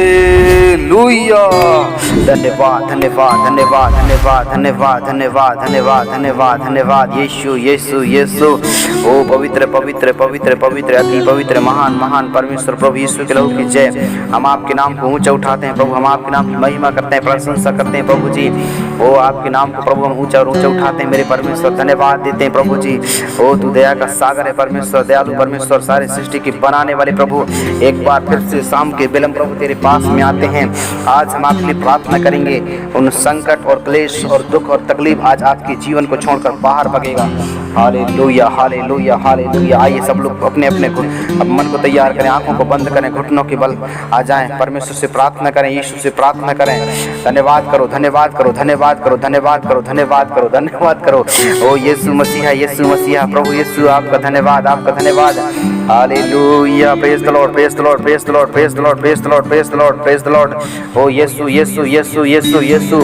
Hallelujah. धन्यवाद धन्यवाद धन्यवाद धन्यवाद धन्यवाद धन्यवाद धन्यवाद धन्यवाद धन्यवाद यीशु यीशु यीशु। ओ पवित्र पवित्र पवित्र पवित्र अति पवित्र महान महान परमेश्वर प्रभु यीशु के लहू की जय। हम आपके नाम को ऊंचा उठाते हैं प्रभु, हम आपके नाम की महिमा करते हैं, प्रशंसा करते हैं प्रभु जी। ओ आपके नाम को प्रभु हम ऊंचा और ऊंचा उठाते हैं मेरे परमेश्वर, धन्यवाद देते हैं प्रभु जी। ओ तू दया का सागर है परमेश्वर, दयालु परमेश्वर, सारी सृष्टि की बनाने वाले प्रभु। एक बार फिर से शाम के विलंब प्रभु तेरे पास में आते हैं। आज हम आपके लिए प्रार्थना करेंगे। उन संकट और क्लेश और दुख और तकलीफ आज आपके जीवन को छोड़कर बाहर भगेगा। Hallelujah hallelujah hallelujah. आइए सब लोग अपने अपने मन को तैयार करें, आंखों को बंद करें, घुटनों के बल आ जाएं, परमेश्वर से प्रार्थना करें, यीशु से प्रार्थना करें। धन्यवाद करो धन्यवाद करो धन्यवाद करो धन्यवाद करो धन्यवाद करो धन्यवाद करो। ओ यीशु मसीहा यीशु मसीहा प्रभु यीशु, आपका धन्यवाद आपका धन्यवाद। Hallelujah. Praise the lord praise the lord praise the lord praise the lord praise the lord praise the lord praise the lord. ओ यीशु यीशु यीशु यीशु यीशु।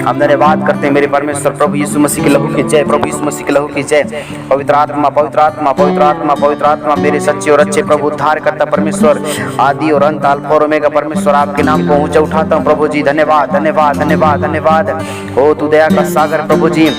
हम धन्यवाद करते हैं मेरे परमेश्वर प्रभु यीशु मसीह के लहू की जय, प्रभु यीशु मसीह के लहू की जय। पवित्र आत्मा पवित्र आत्मा पवित्र आत्मा पवित्र आत्मा मेरे सच्चे और अच्छे प्रभु, उद्धार करता परमेश्वर, आदि और अंत, अल्फा और ओमेगा परमेश्वर, आपके नाम को ऊंचा उठाता हूँ प्रभु जी। धन्यवाद धन्यवाद धन्यवाद धन्यवाद। ओ तू दया का सागर प्रभु जी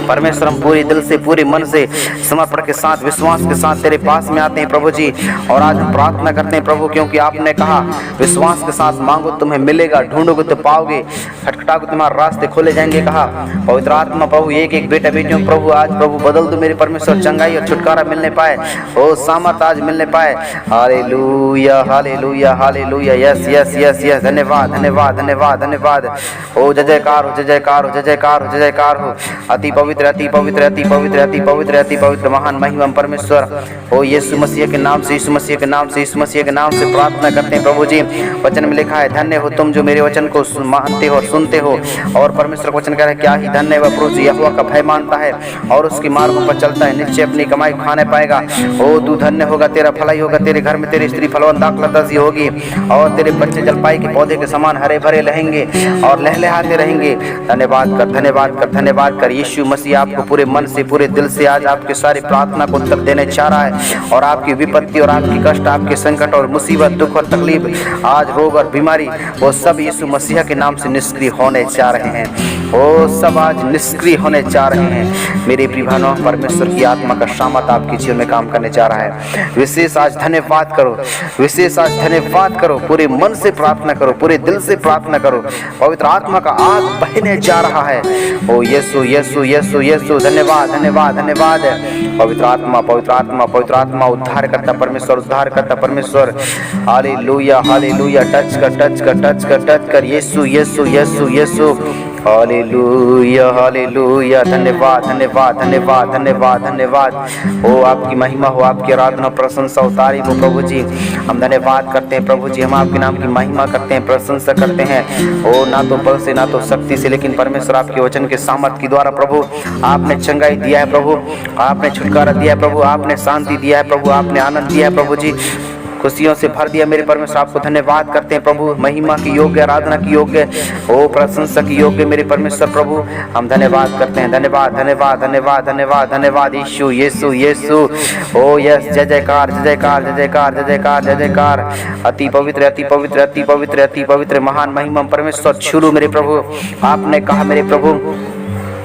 परमेश्वर, हम पूरे दिल से पूरे मन से समर्पण के साथ विश्वास के साथ तेरे पास में आते हैं प्रभु जी। और आज हम प्रार्थना करते हैं प्रभु, क्योंकि आपने कहा विश्वास के साथ मांगो तुम्हें मिलेगा, ढूंढोगे तो पाओगे, खटखटाओगे तुम्हारे रास्ते खोले जाएंगे कहा। पवित्र आत्मा प्रभु एक एक बेटा बेटियों प्रभु आज प्रभु बदल दो मेरे परमेश्वर, चंगाई और छुटकारा मिलने पाए, ओ सामर्थ आज मिलने पाए। Hallelujah hallelujah hallelujah. Yes yes yes yes. धन्यवाद धन्यवाद धन्यवाद धन्यवाद। ओ जय जयकार हो जय जयकार हो जय जयकार हो जय जयकार हो। अति पवित्र अति पवित्र अति पवित्र अति पवित्र अति पवित्र महान महिमा परमेश्वर, ओ यीशु मसीह के नाम से यीशु मसीह के नाम से यीशु मसीह के नाम से प्रार्थना करते हैं प्रभु जी। वचन में लिखा है धन्य हो तुम जो मेरे वचन को मानते हो और सुनते हो। और परमेश्वर वचन कह रहा है क्या ही धन्य है वह पुरुष यहोवा का भय मानता है और उसके मार्गों पर चलता है, निश्चय अपनी कमाई खाने पाएगा। ओ तू धन्य होगा, तेरा भलाई होगा, तेरे घर में तेरी स्त्री फलवंत दाखलता सी होगी और तेरे बच्चे जलपाई के पौधे के समान हरे भरे रहेंगे और लहलहाते रहेंगे। धन्यवाद कर धन्यवाद कर धन्यवाद कर। यीशु मसीह आपको पूरे मन से पूरे दिल से आज आपके सारी प्रार्थना को उत्तर देने चाह रहा है। और आपकी विपत्ति और आपकी कष्ट, आपके संकट और मुसीबत, दुख और तकलीफ, आज रोग और बीमारी, वो सब यीशु मसीह के नाम से निष्क्रिय होने जा रहे हैं। वो सब आज निष्क्रिय होने जा रहे हैं। मेरे प्रिय भाइयों, परमेश्वर की आत्मा का सामर्थ आपके जीवन में काम करने जा रहा है। विशेष आज धन्यवाद करो, विशेष आज धन्यवाद करो, पूरे मन से प्रार्थना करो, पूरे दिल से प्रार्थना करो। पवित्र आत्मा का आग बहने जा रहा है। ओ यीशु यीशु यीशु यीशु। धन्यवाद धन्यवाद धन्यवाद। पवित्र आत्मा पवित्र आत्मा पवित्र आत्मा, उद्धार करता परमेश्वर, उद्धार करता परमेश्वर। Hallelujah hallelujah. टच कर टच कर टच कर टच कर। यीशु यीशु यीशु यीशु। Hallelujah hallelujah. धन्यवाद धन्यवाद धन्यवाद धन्यवाद धन्यवाद। ओ आपकी महिमा हो, आपकी आराधना प्रशंसा हो, तारीफ हो प्रभु जी। हम धन्यवाद करते हैं प्रभु जी, हम आपके नाम की महिमा करते हैं, प्रशंसा करते हैं। ओ ना तो बल से ना तो शक्ति से, लेकिन परमेश्वर आपके वचन के सामर्थ के द्वारा प्रभु आपने चंगाई दिया है प्रभु, आपने छुटकारा दिया है प्रभु, आपने शांति दिया है प्रभु, आपने आनंद दिया है प्रभु जी, खुशियों से भर दिया मेरे परमेश्वर। आपको धन्यवाद करते हैं प्रभु, महिमा की योग्य, आराधना की योग्य, ओ प्रशंसा की योग्य मेरे परमेश्वर प्रभु। हम धन्यवाद करते हैं, धन्यवाद धन्यवाद धन्यवाद धन्यवाद धन्यवाद। यीशु यीशु यीशु। ओ यस, जय जयकार जय जयकार जय जयकार जय जयकार जय जयकार। अति पवित्र अति पवित्र अति पवित्र अति पवित्र महान महिमा परमेश्वर छुरू मेरे प्रभु। आपने कहा मेरे प्रभु,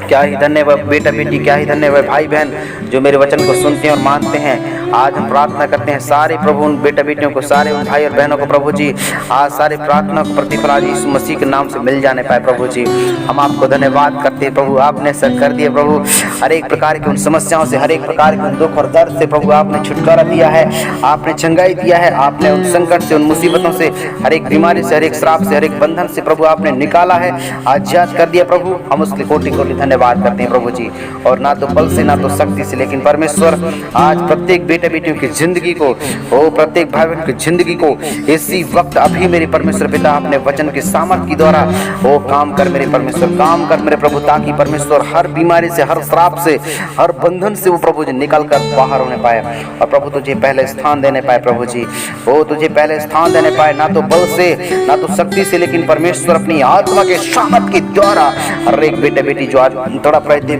क्या ही धन्य वह बेटा बेटी, क्या ही धन्य वह भाई बहन जो मेरे वचन को सुनते हैं और मानते हैं। आज हम प्रार्थना करते हैं सारे प्रभु उन बेटा बेटियों को, सारे उन भाई और बहनों को प्रभु जी, आज सारे प्रार्थना को प्रतिफल आज यीशु मसीह के नाम से मिल जाने पाए प्रभु जी। हम आपको धन्यवाद करते हैं प्रभु, आपने सर कर दिए प्रभु, हर एक प्रकार की उन समस्याओं से, हर एक प्रकार के उन दुख और दर्द से प्रभु आपने छुटकारा दिया है, आपने चंगाई दिया है, आपने उन संकट से, उन मुसीबतों से, हर एक बीमारी से, हर एक श्राप से, हर एक बंधन से प्रभु आपने निकाला है, आजाद कर दिया प्रभु। हम उसके कोटि कोटि धन्यवाद करते हैं प्रभु जी। और ना तो बल से ना तो शक्ति से, लेकिन परमेश्वर आज प्रत्येक बेटे बेटियों की जिंदगी को, ओ प्रत्येक भाई बहन की जिंदगी को इसी वक्त अभी मेरे परमेश्वर पिता अपने वचन के सामर्थ के द्वारा ओ काम कर मेरे परमेश्वर, काम कर मेरे प्रभु, ताकि परमेश्वर हर बीमारी से, हर श्राप से, हर बंधन से वो प्रभु जी निकल कर बाहर होने पाए और प्रभु तुझे पहले स्थान देने पाए प्रभु जी। वो तुझे पहले स्थान देने पाए, ना तो बल से ना तो शक्ति से, लेकिन परमेश्वर अपनी आत्मा के सामर्थ के द्वारा हर एक बेटे बेटी जो आज तड़प रहे थे,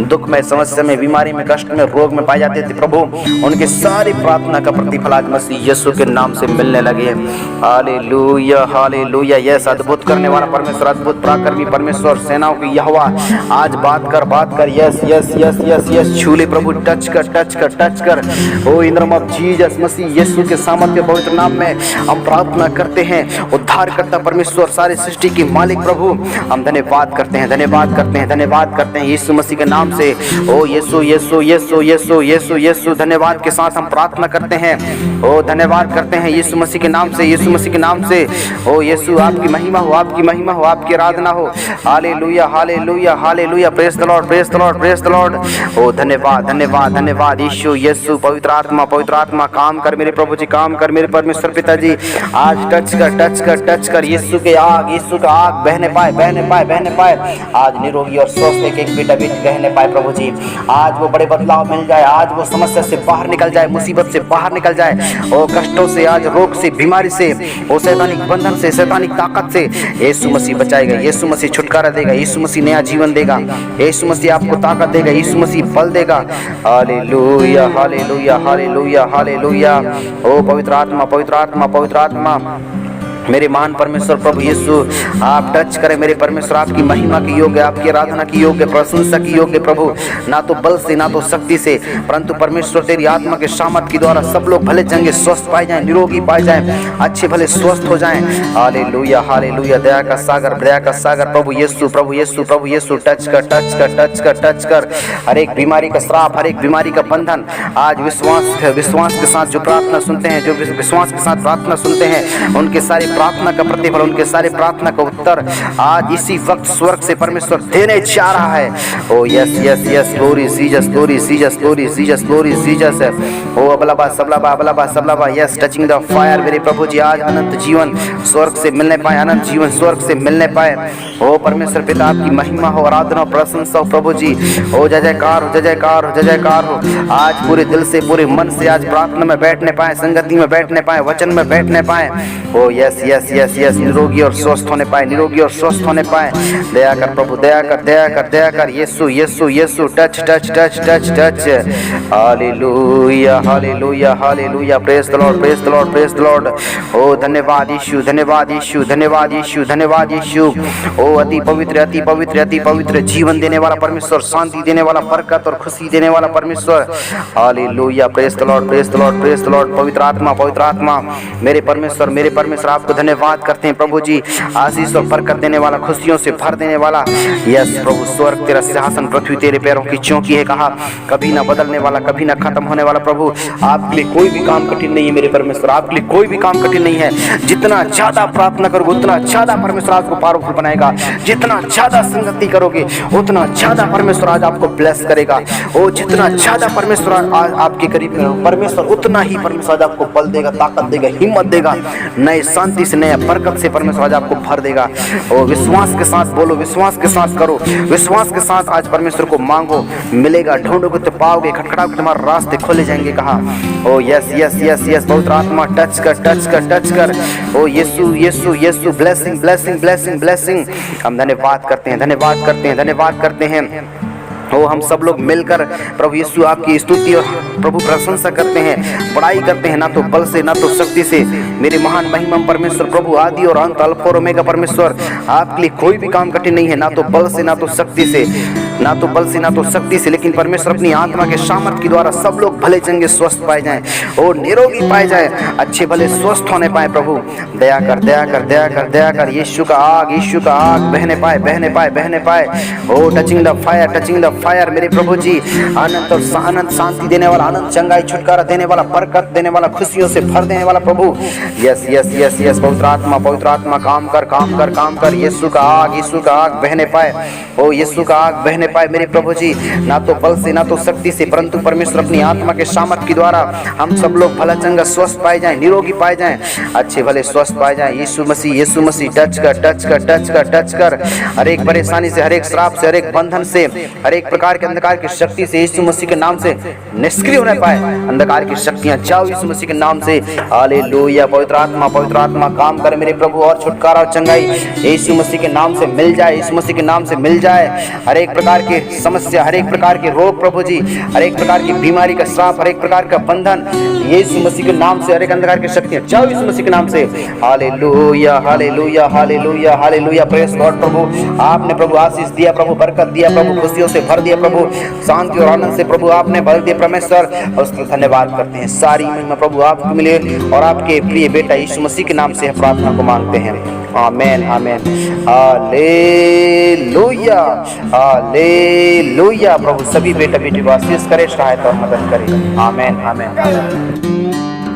दुख में, समस्या में, बीमारी में, कष्ट में, रोग में पाए जाते थे प्रभु, उनकी सारी प्रार्थना का प्रतिफल आज मसीह यीशु के नाम से मिलने लगे। Hallelujah, hallelujah. यस, अद्भुत करने वाला परमेश्वर, अद्भुत पराक्रमी परमेश्वर, सेनाओं की यहोवा, आज बात कर। Yes yes yes yes yes, छूले प्रभु, टच कर। Oh in name of Jesus, मसीह यीशु के सामर्थ्य पवित्र नाम में हम प्रार्थना करते हैं। उद्धार करता परमेश्वर, सारे सृष्टि की मालिक प्रभु, हम धन्यवाद करते हैं यीशु मसीह के नाम से। ओ यीशु यीशु यीशु यीशु यीशु यीशु, धन्यवाद के साथ हम प्रार्थना करते हैं। ओ धन्यवाद करते हैं यीशु मसीह के नाम से, यीशु मसीह के नाम से। ओ यीशु, आपकी महिमा हो, आपकी आराधना हो। Hallelujah, hallelujah, hallelujah. Praise the lord, praise the lord, praise the lord. ओ धन्यवाद यीशु, यीशु। पवित्र आत्मा काम कर मेरे प्रभु जी, काम कर मेरे परमेश्वर पिताजी। आज टच कर यीशु का आग बहने पाए। आज निरोगी और स्वस्थ एक बेटा बेटी रहने पाए प्रभु जी। आज वो बड़े बदलाव मिल जाए, आज वो समस्या से बाहर निकल जाए, मुसीबत से बाहर निकल जाए, और कष्टों से, आज रोग से, बीमारी से, वो शैतानिक बंधन से, शैतानिक ताकत से यीशु मसीह बचाएगा, यीशु मसीह छुटकारा देगा, यीशु मसीह नया जीवन देगा, यीशु मसीह आपको ताकत देगा, यीशु मसीह बल देगा। Hallelujah, hallelujah, hallelujah, hallelujah. ओ पवित्र आत्मा, मेरे महान परमेश्वर प्रभु यीशु, आप टच करें मेरे परमेश्वर। आपकी महिमा की योग्य, आपकी आराधना की योग्य, प्रशंसा की योग्य प्रभु, ना तो बल से, ना तो शक्ति से, परंतु परमेश्वर तेरी आत्मा के सामर्थ के द्वारा सब लोग भले चंगे स्वस्थ पाए जाएं, निरोगी पाए जाएं, अच्छे भले स्वस्थ हो जाएं। Hallelujah, hallelujah. दया का सागर प्रभु यीशु, टच कर। हर एक बीमारी का श्राप, हर एक बीमारी का बंधन, आज विश्वास के साथ जो प्रार्थना सुनते हैं, जो विश्वास के साथ प्रार्थना सुनते हैं, उनके सारे प्रार्थना का प्रतिफल, उनके सारे प्रार्थना का उत्तर आज इसी वक्त स्वर्ग से परमेश्वर देने जा रहा है। Oh yes yes yes, glory Jesus, glory Jesus, glory Jesus, glory Jesus. ओ अबलाबा सबलाबा, यस, टचिंग द फायर मेरे प्रभु जी। आज अनंत जीवन स्वर्ग से मिलने पाए, अनंत जीवन स्वर्ग से मिलने पाए। ओ परमेश्वर पिता, आपकी महिमा हो, आराधना हो, प्रशंसा हो प्रभु जी। ओ जय जयकार हो। आज पूरे दिल से, पूरे मन से आज प्रार्थना में बैठने पाए, संगति में बैठने पाए, वचन में बैठने पाए। ओ यस यस यस यस, निरोगी और स्वस्थ होने पाए। दया कर प्रभु, दया कर। Yeshu Yeshu Yeshu, touch. Hallelujah, hallelujah, hallelujah. Praise the lord. ओ धन्यवाद यीशु। ओ अति पवित्र जीवन देने वाला परमेश्वर, शांति देने वाला, बरकत और खुशी देने वाला परमेश्वर। हालेलुया। Praise the Lord. पवित्र आत्मा मेरे परमेश्वर, आपको धन्यवाद करते हैं प्रभु जी। आशीष और बरकत देने वाला, खुशियों से भर देने वाला। यस प्रभु, स्वर्ग तेरा सिंहासन, पृथ्वी तेरे पैरों की चौकी है, कहा कभी ना बदलने वाला, कभी ना खत्म होने वाला प्रभु। आपके लिए कोई भी काम कठिन नहीं है मेरे परमेश्वर, आपके लिए कोई भी काम कठिन नहीं है। जितना ज्यादा प्रार्थना करोगे उतना ज्यादा परमेश्वर आपको पावरफुल बनाएगा। जितना ज्यादा संगति करोगे उतना ज्यादा परमेश्वर आज आपको ब्लेस करेगा। ओ जितना ज्यादा परमेश्वर आज आपके करीब परमेश्वर, उतना ही परमेश्वर आज आपको बल देगा, ताकत देगा, हिम्मत देगा, नए शांति से, नया बरकत से परमेश्वर आज आपको भर देगा। ओ विश्वास के साथ बोलो, विश्वास के साथ करो, विश्वास के साथ आज परमेश्वर को मांगो, मिलेगा। ढूंढोगे तो पाओगे, खटखटाओगे तुम्हारे रास्ते खोले जाएंगे, कहा। ओ यस यस यस यस, पवित्र आत्मा टच कर। ओ यीशु, ब्लेसिंग। हम धन्यवाद करते हैं। ओ हम सब लोग मिलकर प्रभु यीशु आपकी स्तुति और प्रभु प्रशंसा करते हैं, बड़ाई करते हैं, ना तो बल से, ना तो शक्ति से। मेरे महान महिमा परमेश्वर प्रभु, आदि और अंत, अल्फा और ओमेगा परमेश्वर, आपके लिए कोई भी काम कठिन नहीं है, ना तो बल से, ना तो शक्ति से, लेकिन परमेश्वर अपनी आत्मा के सामर्थ के द्वारा सब लोग भले चंगे स्वस्थ पाए जाएं और निरोगी पाए जाएं, अच्छे भले स्वस्थ होने पाए। प्रभु दया कर। यीशु का आग बहने पाए। ओ टचिंग द फायर मेरे प्रभु जी। अनंत शांति देने वाला, अनंत चंगाई, छुटकारा देने वाला, बरकत देने वाला, खुशियों से भर देने वाला प्रभु। यस पवित्र आत्मा काम कर। यीशु का आग बहने पाए। ओ यीशु का आग बहने पाए मेरे प्रभु जी, ना तो बल से, ना तो शक्ति से, परंतु परमेश्वर अपनी आत्मा के सामर्थ के द्वारा हम सब लोग भला चंगा स्वस्थ पाए जाएं, निरोगी पाए जाएं, अच्छे भले स्वस्थ पाए जाएं। यीशु मसीह टच कर। हर एक परेशानी से, हर एक श्राप से, हर एक बंधन से, हर एक प्रकार के अंधकार की शक्ति से यीशु मसीह के नाम से निष्क्रिय होने पाए। अंधकार की शक्तियां जाओ यीशु मसीह के नाम से। हालेलुया। पवित्र आत्मा काम करे मेरे प्रभु, और छुटकारा और चंगाई यीशु मसीह के नाम से मिल जाए, यीशु मसीह के नाम से मिल जाए। हर एक प्रकार प्रकार के समस्या, हर एक प्रकार के रोग प्रभु जी, हर एक प्रकार की बीमारी का श्राप, हर एक प्रकार का बंधन यीशु मसीह के नाम से, हर एक अंधकार की शक्तियां जाओ यीशु मसीह के नाम से। Hallelujah hallelujah hallelujah hallelujah, praise God प्रभु। आपने प्रभु आशीष दिया प्रभु, बरकत दिया प्रभु, खुशियों से भर दिया प्रभु, शांति और आनंद से प्रभु आपने भर दिया परमेश्वर, और उसका धन्यवाद करते हैं। सारी महिमा प्रभु आपको मिले और आपके प्रिय बेटा यीशु मसीह के नाम से प्रार्थना को मांगते हैं। आमेन आमेन हालेलुया हालेलुया। प्रभु सभी बेटा बेटी को आशीष करे, सहायता और मदद करे। आमेन आमेन।